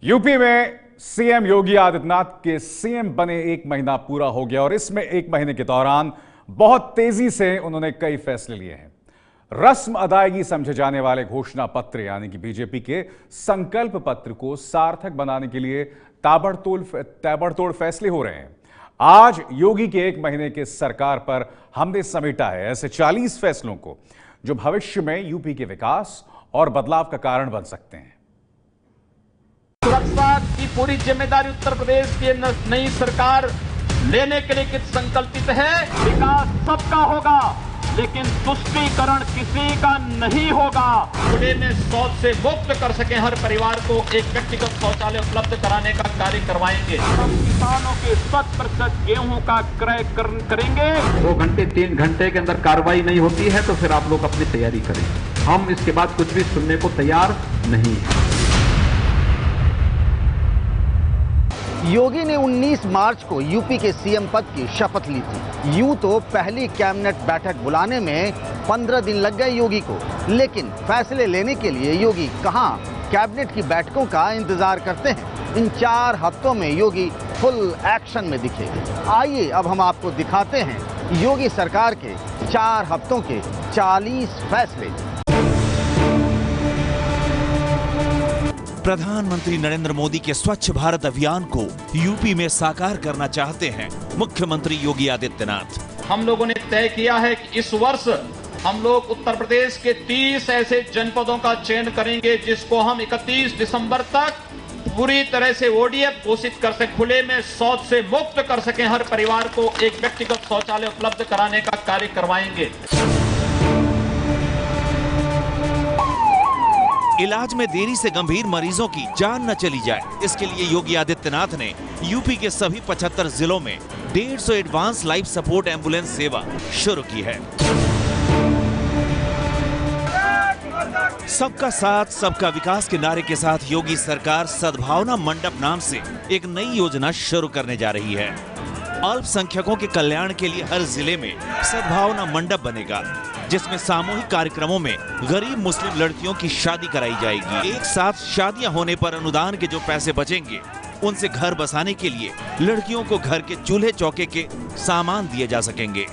UP में CM Yogi Adityanath के CM बने एक महीना पूरा हो गया और इसमें एक महीने के दौरान बहुत तेजी से उन्होंने कई फैसले लिए हैं। रस्म अदायगी समझे जाने वाले घोषणा पत्र यानी कि बीजेपी के संकल्प पत्र को सार्थक बनाने के लिए ताबड़तोड़ फैसले हो रहे हैं। आज योगी के एक महीने के सरकार पर हमने समेटा है ऐसे 40 फैसलों को जो भविष्य में यूपी के विकास और बदलाव का कारण बन सकते हैं। सुरक्षा की पूरी जिम्मेदारी उत्तर प्रदेश की नई सरकार लेने के लिए किस संकल्पित है। विकास सबका होगा लेकिन तुष्टीकरण किसी का नहीं होगा। खुले में शौच से मुक्त कर सके हर परिवार को एक व्यक्तिगत शौचालय उपलब्ध कराने का कार्य करवाएंगे। हम किसानों के 100% गेहूं का क्रय करेंगे। 2 घंटे 3 घंटे के अंदर कार्रवाई नहीं होती है तो फिर आप लोग अपनी तैयारी करें। हम इसके बाद कुछ भी सुनने को तैयार नहीं है। योगी ने 19 मार्च को यूपी के सीएम पद की शपथ ली थी। यूं तो पहली कैबिनेट बैठक बुलाने में 15 दिन लग गए योगी को, लेकिन फैसले लेने के लिए योगी कहां कैबिनेट की बैठकों का इंतजार करते हैं। इन 4 हफ्तों में योगी फुल एक्शन में दिखे। आइए अब हम आपको दिखाते हैं योगी सरकार के 4 हफ्तों के 40 फैसले। प्रधानमंत्री नरेंद्र मोदी के स्वच्छ भारत अभियान को यूपी में साकार करना चाहते हैं मुख्यमंत्री योगी आदित्यनाथ। हम लोगों ने तय किया है कि इस वर्ष हम लोग उत्तर प्रदेश के 30 ऐसे जनपदों का चयन करेंगे जिसको हम 31 दिसंबर तक पूरी तरह से ओडीएफ घोषित कर सके, खुले में शौच से मुक्त कर सके, हर परिवार को एक व्यक्तिगत शौचालय उपलब्ध कराने का कार्य करवाएंगे। इलाज में देरी से गंभीर मरीजों की जान न चली जाए, इसके लिए योगी आदित्यनाथ ने यूपी के सभी 75 जिलों में 150 एडवांस लाइफ सपोर्ट एम्बुलेंस सेवा शुरू की है। सबका साथ सबका विकास के नारे के साथ योगी सरकार सद्भावना मंडप नाम से एक नई योजना शुरू करने जा रही है। अल्पसंख्यकों के कल्याण के लिए हर जिले में सद्भावना मंडप बनेगा जिसमें सामूहिक कार्यक्रमों में गरीब मुस्लिम लड़कियों की शादी कराई जाएगी। एक साथ शादियां होने पर अनुदान के जो पैसे बचेंगे उनसे घर बसाने के लिए लड़कियों को घर के चूल्हे चौके के सामान दिए जा सकेंगे।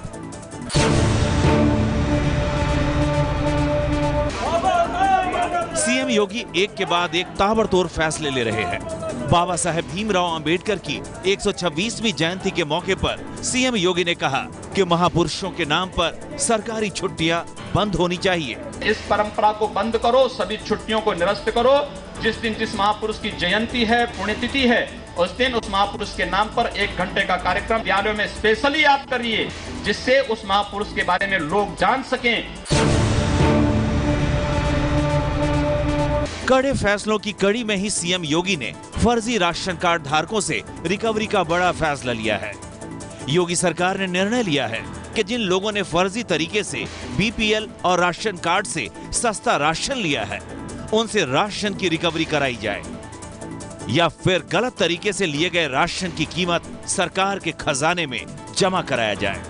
सीएम योगी एक के बाद एक ताबड़तोड़ फैसले ले रहे हैं। बाबा साहेब भीमराव अंबेडकर की 126वीं जयंती के मौके पर सीएम योगी ने कहा कि महापुरुषों के नाम पर सरकारी छुट्टियां बंद होनी चाहिए। इस परंपरा को बंद करो, सभी छुट्टियों को निरस्त करो। जिस दिन जिस महापुरुष की जयंती है, पुण्यतिथि है, उस दिन उस महापुरुष के नाम पर 1 घंटे का कार्यक्रम विद्यालयों में स्पेशली आप करिए जिससे उस महापुरुष के बारे में लोग जान सकें। कड़े फैसलों की कड़ी में ही सीएम योगी ने फर्जी राशन कार्ड धारकों से रिकवरी का बड़ा फैसला लिया है। योगी सरकार ने निर्णय लिया है कि जिन लोगों ने फर्जी तरीके से बीपीएल और राशन कार्ड से सस्ता राशन लिया है उनसे राशन की रिकवरी कराई जाए या फिर गलत तरीके से लिए गए राशन की कीमत सरकार के खजाने में जमा कराया जाए।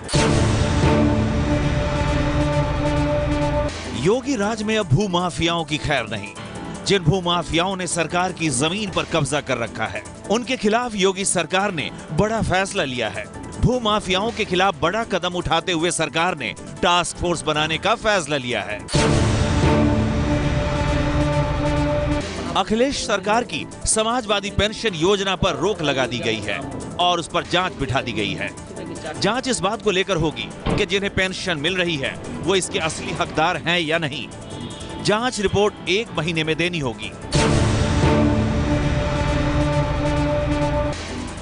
योगी राज में अब भू माफियाओं की खैर नहीं। जिन भू माफियाओं ने सरकार की जमीन पर कब्जा कर रखा है उनके खिलाफ योगी सरकार ने बड़ा फैसला लिया है। भू माफियाओं के खिलाफ बड़ा कदम उठाते हुए सरकार ने टास्क फोर्स बनाने का फैसला लिया है। अखिलेश सरकार की समाजवादी पेंशन योजना पर रोक लगा दी गई है और उस पर जांच बिठा दी गई है। जांच इस बात को लेकर होगी कि जिन्हें पेंशन मिल रही है वो इसके असली हकदार हैं या नहीं। जांच रिपोर्ट 1 महीने में देनी होगी।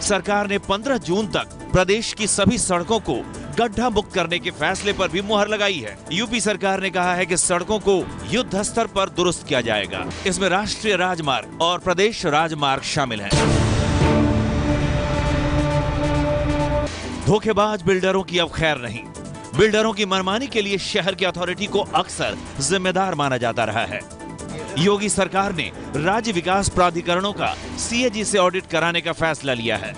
सरकार ने 15 जून तक प्रदेश की सभी सड़कों को गड्ढा मुक्त करने के फैसले पर भी मुहर लगाई है। यूपी सरकार ने कहा है कि सड़कों को युद्ध स्तर पर दुरुस्त किया जाएगा। इसमें राष्ट्रीय राजमार्ग और प्रदेश राजमार्ग शामिल हैं। धोखेबाज बिल्डरों की अब खैर नहीं। बिल्डरों की मनमानी के लिए शहर की अथॉरिटी को अक्सर जिम्मेदार माना जाता रहा है। योगी सरकार ने राज्य विकास प्राधिकरणों का सीएजी से ऑडिट कराने का फैसला लिया है।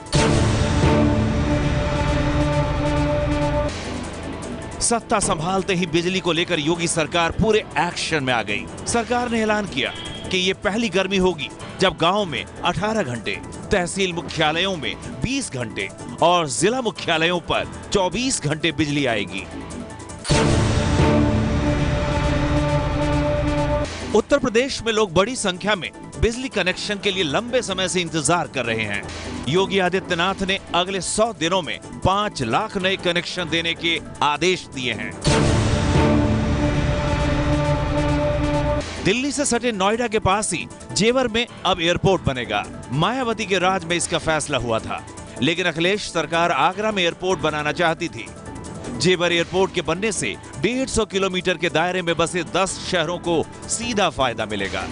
सत्ता संभालते ही बिजली को लेकर योगी सरकार पूरे एक्शन में आ गई। सरकार ने ऐलान किया कि ये पहली गर्मी होगी जब गांव में 18 घंटे, तहसील मुख्यालयों में 20 घंटे और जिला मुख्यालयों पर 24 घंटे बिजली आएगी। उत्तर प्रदेश में लोग बड़ी संख्या में बिजली कनेक्शन के लिए लंबे समय से इंतजार कर रहे हैं। योगी आदित्यनाथ ने अगले 100 दिनों में 5 लाख नए कनेक्शन देने के आदेश दिए हैं। दिल्ली से सटे नोएडा के पास ही जेवर में अब एयरपोर्ट बनेगा। मायावती के राज में इसका फैसला हुआ था, लेकिन अखिलेश सरकार आगरा में एयरपोर्ट बनाना चाहती थी। जेवर एयरपोर्ट के बनने से 150 किलोमीटर के दायरे में बसे 10 शहरों को सीधा फायदा मिलेगा।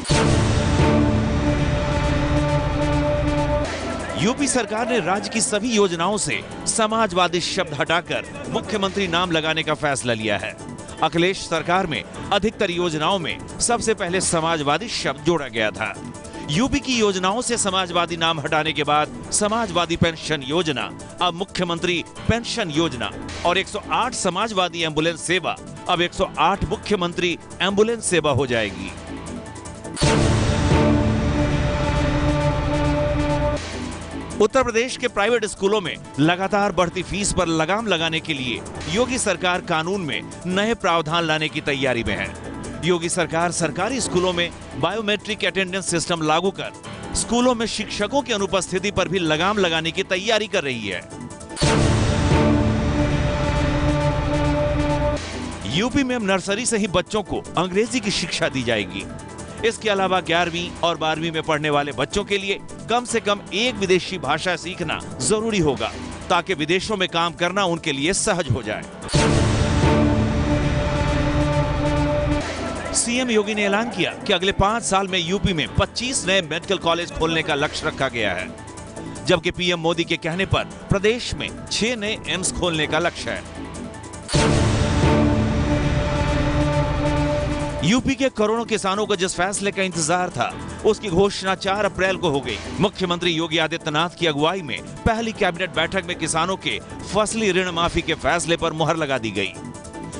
यूपी सरकार ने राज्य की सभी योजनाओं से समाजवादी शब्द हटाकर मुख्यमंत्री नाम लगाने का फैसला लिया है। अखिलेश सरकार में अधिकतर योजनाओं में सबसे पहले समाजवादी शब्द जोड़ा गया था। यूपी की योजनाओं से समाजवादी नाम हटाने के बाद समाजवादी पेंशन योजना अब मुख्यमंत्री पेंशन योजना और 108 समाजवादी एम्बुलेंस सेवा अब 108 मुख्यमंत्री एम्बुलेंस सेवा हो जाएगी। उत्तर प्रदेश के प्राइवेट स्कूलों में लगातार बढ़ती फीस पर लगाम लगाने के लिए योगी सरकार कानून में नए प्रावधान लाने की तैयारी में है। योगी सरकार सरकारी स्कूलों में बायोमेट्रिक अटेंडेंस सिस्टम लागू कर स्कूलों में शिक्षकों की अनुपस्थिति पर भी लगाम लगाने की तैयारी कर रही है। यूपी में अब नर्सरी से ही बच्चों को अंग्रेजी की शिक्षा दी जाएगी। इसके अलावा 11वीं और 12वीं में पढ़ने वाले बच्चों के लिए कम से कम एक विदेशी भाषा सीखना जरूरी होगा, ताकि विदेशों में काम करना उनके लिए सहज हो जाए। सीएम योगी ने ऐलान किया कि अगले 5 साल में यूपी में 25 नए मेडिकल कॉलेज खोलने का लक्ष्य रखा गया है, जबकि पीएम मोदी के कहने पर प्रदेश में 6 नए एम्स खोलने का लक्ष्य है। यूपी के करोड़ों किसानों को जिस फैसले का इंतजार था, उसकी घोषणा 4 अप्रैल को हो गई। मुख्यमंत्री योगी आदित्यनाथ की अगुवाई में पहली कैबिनेट बैठक में किसानों के फसली ऋण माफी के फैसले पर मुहर लगा दी गई।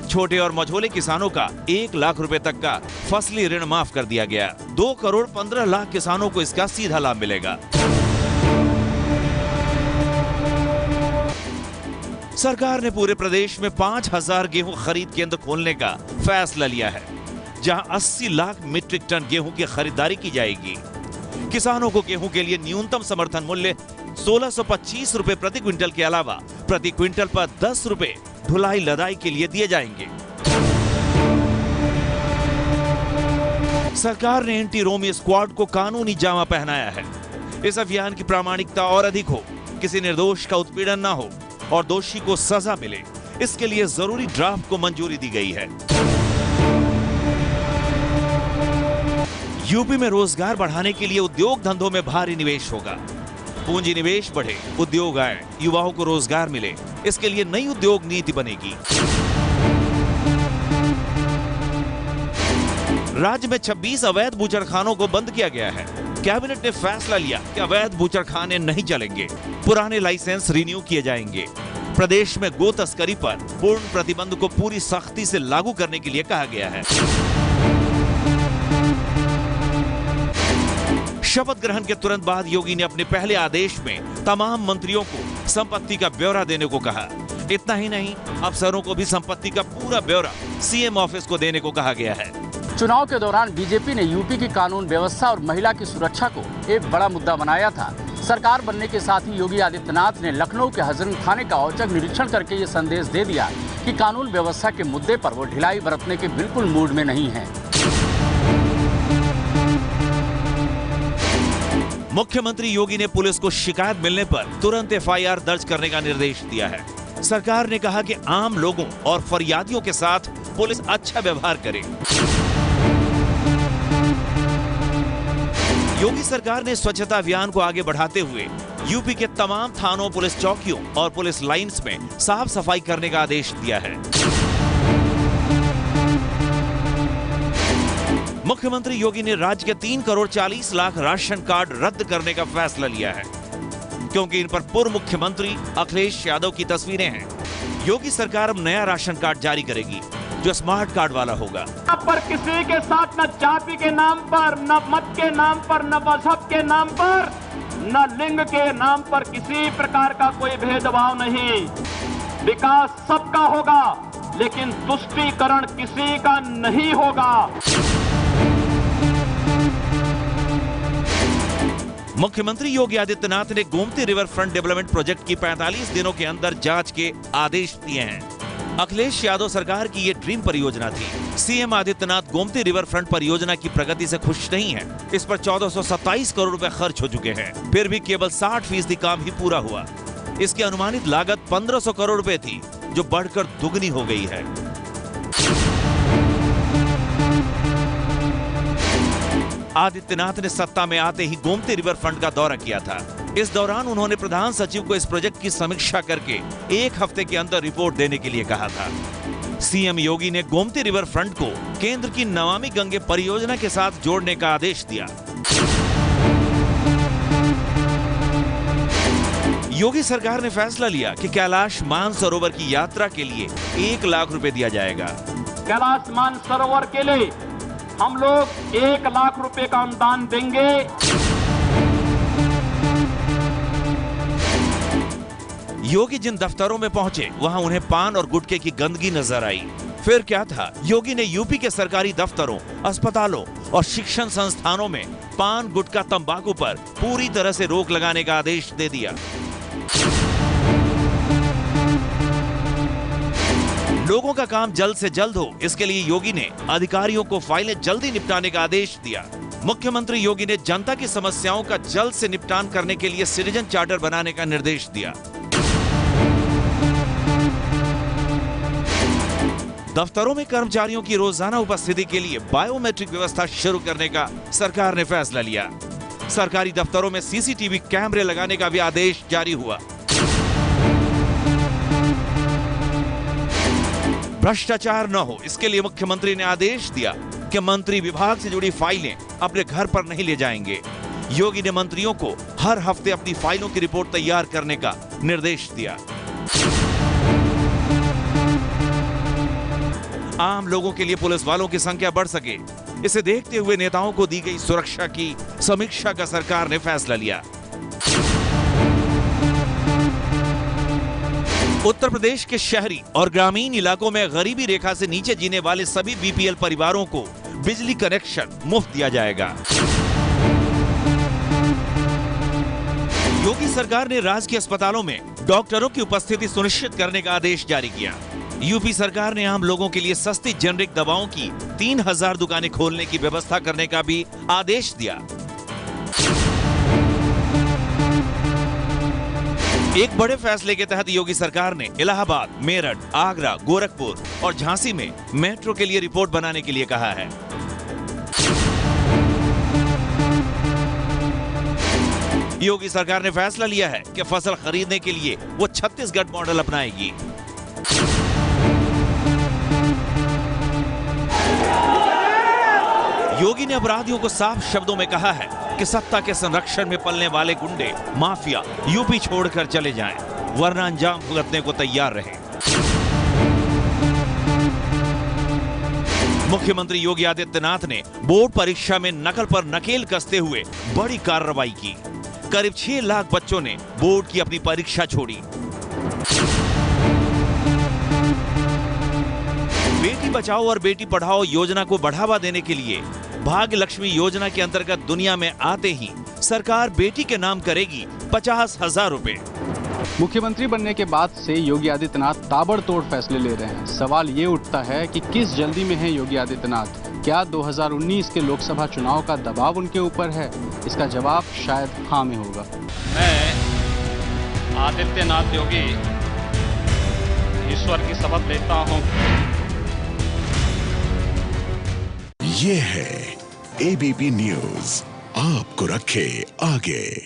छोटे और मझोले किसानों का 1 लाख रुपए तक का फसली ऋण माफ कर दिया गया। 2 करोड़ 15 लाख किसानों को इसका सीधा लाभ मिलेगा। सरकार ने पूरे प्रदेश में 5000 गेहूं खरीद केंद्र खोलने का फैसला लिया है, जहां 80 लाख मीट्रिक टन गेहूं की खरीदारी की जाएगी। किसानों को गेहूं के लिए न्यूनतम समर्थन मूल्य 1625 रुपए प्रति क्विंटल के अलावा प्रति क्विंटल पर 10 रुपए ढुलाई लदाई के लिए दिए जाएंगे। सरकार ने एंटी रोमी स्क्वाड को कानूनी जामा पहनाया है। इस अभियान की प्रामाणिकता और अधिक हो, किसी निर्दोष का उत्पीड़न न हो और दोषी को सजा मिले, इसके लिए जरूरी ड्राफ्ट को मंजूरी दी गई है। यूपी में रोजगार बढ़ाने के लिए उद्योग धंधों में भारी निवेश होगा। पूंजी निवेश बढ़े, उद्योग आए, युवाओं को रोजगार मिले, इसके लिए नई उद्योग नीति बनेगी। राज्य में 26 अवैध बूचड़खानों को बंद किया गया है। कैबिनेट ने फैसला लिया कि अवैध बूचड़खाने नहीं चलेंगे, पुराने लाइसेंस रिन्यू किए जाएंगे। प्रदेश में गो तस्करी पर पूर्ण प्रतिबंध को पूरी सख्ती से लागू करने के लिए कहा गया है। शपथ ग्रहण के तुरंत बाद योगी ने अपने पहले आदेश में तमाम मंत्रियों को संपत्ति का ब्यौरा देने को कहा। इतना ही नहीं, अफसरों को भी संपत्ति का पूरा ब्यौरा सीएम ऑफिस को देने को कहा गया है। चुनाव के दौरान बीजेपी ने यूपी की कानून व्यवस्था और महिला की सुरक्षा को एक बड़ा मुद्दा बनाया था। सरकार बनने के साथ ही योगी आदित्यनाथ ने लखनऊ के हजरत थाने का औचक निरीक्षण करके ये संदेश दे दिया कि कानून व्यवस्था के मुद्दे पर वो ढिलाई बरतने के बिल्कुल मूड में नहीं है। मुख्यमंत्री योगी ने पुलिस को शिकायत मिलने पर तुरंत एफआईआर दर्ज करने का निर्देश दिया है। सरकार ने कहा कि आम लोगों और फरियादियों के साथ पुलिस अच्छा व्यवहार करे। योगी सरकार ने स्वच्छता अभियान को आगे बढ़ाते हुए यूपी के तमाम थानों, पुलिस चौकियों और पुलिस लाइंस में साफ सफाई करने का आदेश दिया है। मुख्यमंत्री योगी ने राज्य के 3 करोड़ 40 लाख राशन कार्ड रद्द करने का फैसला लिया है, क्योंकि इन पर पूर्व मुख्यमंत्री अखिलेश यादव की तस्वीरें हैं। योगी सरकार अब नया राशन कार्ड जारी करेगी। जो स्मार्ट कार्ड वाला होगा। यहाँ पर किसी के साथ न जाति के नाम पर, न मत के नाम पर, न मजहब के नाम पर, न लिंग के नाम पर किसी प्रकार का कोई भेदभाव नहीं। विकास सबका होगा, लेकिन तुष्टीकरण किसी का नहीं होगा। मुख्यमंत्री योगी आदित्यनाथ ने Gomti river front development project की 45 दिनों के अंदर जांच के आदेश दिए हैं। अखिलेश यादव सरकार की ये ड्रीम परियोजना थी। CM Adityanath Gomti river front परियोजना की प्रगति से खुश नहीं हैं। इस पर 1427 करोड़ रुपए खर्च हो चुके हैं, फिर भी केवल 60% काम ही पूरा हुआ। इसकी अनुमानित लागत 1500 करोड़ रुपए थी, जो बढ़कर दुगनी हो गई है। आदित्यनाथ ने सत्ता में आते ही गोमती रिवर फ्रंट का दौरा किया था। इस दौरान उन्होंने प्रधान सचिव को इस प्रोजेक्ट की समीक्षा करके 1 हफ्ते के अंदर रिपोर्ट देने के लिए कहा था। सीएम योगी ने गोमती रिवर फ्रंट को केंद्र की नमामि गंगे परियोजना के साथ जोड़ने का आदेश दिया। योगी सरकार ने फैसला लिया कि कैलाश मानसरोवर की यात्रा के लिए 1 लाख रुपए दिया जाएगा। कैलाश मानसरोवर के लिए हम लोग 1 लाख रुपए का अनुदान देंगे। योगी जिन दफ्तरों में पहुंचे, वहां उन्हें पान और गुटखे की गंदगी नजर आई। फिर क्या था, योगी ने यूपी के सरकारी दफ्तरों, अस्पतालों और शिक्षण संस्थानों में पान, गुटखा, तंबाकू पर पूरी तरह से रोक लगाने का आदेश दे दिया। लोगों का काम जल्द से जल्द हो, इसके लिए योगी ने अधिकारियों को फाइलें जल्दी निपटाने का आदेश दिया। मुख्यमंत्री योगी ने जनता की समस्याओं का जल्द से निपटान करने के लिए सिटीजन चार्टर बनाने का निर्देश दिया। दफ्तरों में कर्मचारियों की रोजाना उपस्थिति के लिए बायोमेट्रिक व्यवस्था शुरू करने का सरकार ने फैसला लिया। सरकारी दफ्तरों में सीसीटीवी कैमरे लगाने का भी आदेश जारी हुआ। भ्रष्टाचार न हो, इसके लिए मुख्यमंत्री ने आदेश दिया कि मंत्री विभाग से जुड़ी फाइलें अपने घर पर नहीं ले जाएंगे। योगी ने मंत्रियों को हर हफ्ते अपनी फाइलों की रिपोर्ट तैयार करने का निर्देश दिया। आम लोगों के लिए पुलिस वालों की संख्या बढ़ सके, इसे देखते हुए नेताओं को दी गई सुरक्षा की समीक्षा का सरकार ने फैसला लिया। उत्तर प्रदेश के शहरी और ग्रामीण इलाकों में गरीबी रेखा से नीचे जीने वाले सभी बीपीएल परिवारों को बिजली कनेक्शन मुफ्त दिया जाएगा। योगी सरकार ने राजकीय अस्पतालों में डॉक्टरों की उपस्थिति सुनिश्चित करने का आदेश जारी किया। यूपी सरकार ने आम लोगों के लिए सस्ती जेनरिक दवाओं की 3000 दुकानें खोलने की व्यवस्था करने का भी आदेश दिया। एक बड़े फैसले के तहत योगी सरकार ने इलाहाबाद, मेरठ, आगरा, गोरखपुर और झांसी में मेट्रो के लिए रिपोर्ट बनाने के लिए कहा है। योगी सरकार ने फैसला लिया है कि फसल खरीदने के लिए वो छत्तीसगढ़ मॉडल अपनाएगी। योगी ने अपराधियों को साफ शब्दों में कहा है कि सत्ता के संरक्षण में पलने वाले गुंडे, माफिया यूपी छोड़कर चले जाएं, वरना अंजाम भुगतने को तैयार रहें। मुख्यमंत्री योगी आदित्यनाथ ने बोर्ड परीक्षा में नकल पर नकेल कसते हुए बड़ी कार्रवाई की। करीब 6 लाख बच्चों ने बोर्ड की अपनी परीक्षा छोड़ी। बेटी बचाओ और बेटी पढ़ाओ योजना को बढ़ावा देने के लिए भाग्य लक्ष्मी योजना के अंतर्गत दुनिया में आते ही सरकार बेटी के नाम करेगी 50,000 रुपए। मुख्यमंत्री बनने के बाद से योगी आदित्यनाथ ताबड़तोड़ फैसले ले रहे हैं। सवाल ये उठता है कि किस जल्दी में है योगी आदित्यनाथ? क्या 2019 के लोकसभा चुनाव का दबाव उनके ऊपर है? इसका जवाब शायद हाँ में होगा। मैं आदित्यनाथ योगी ईश्वर की शपथ लेता हूँ। ये है एबीपी न्यूज़, आपको रखे आगे।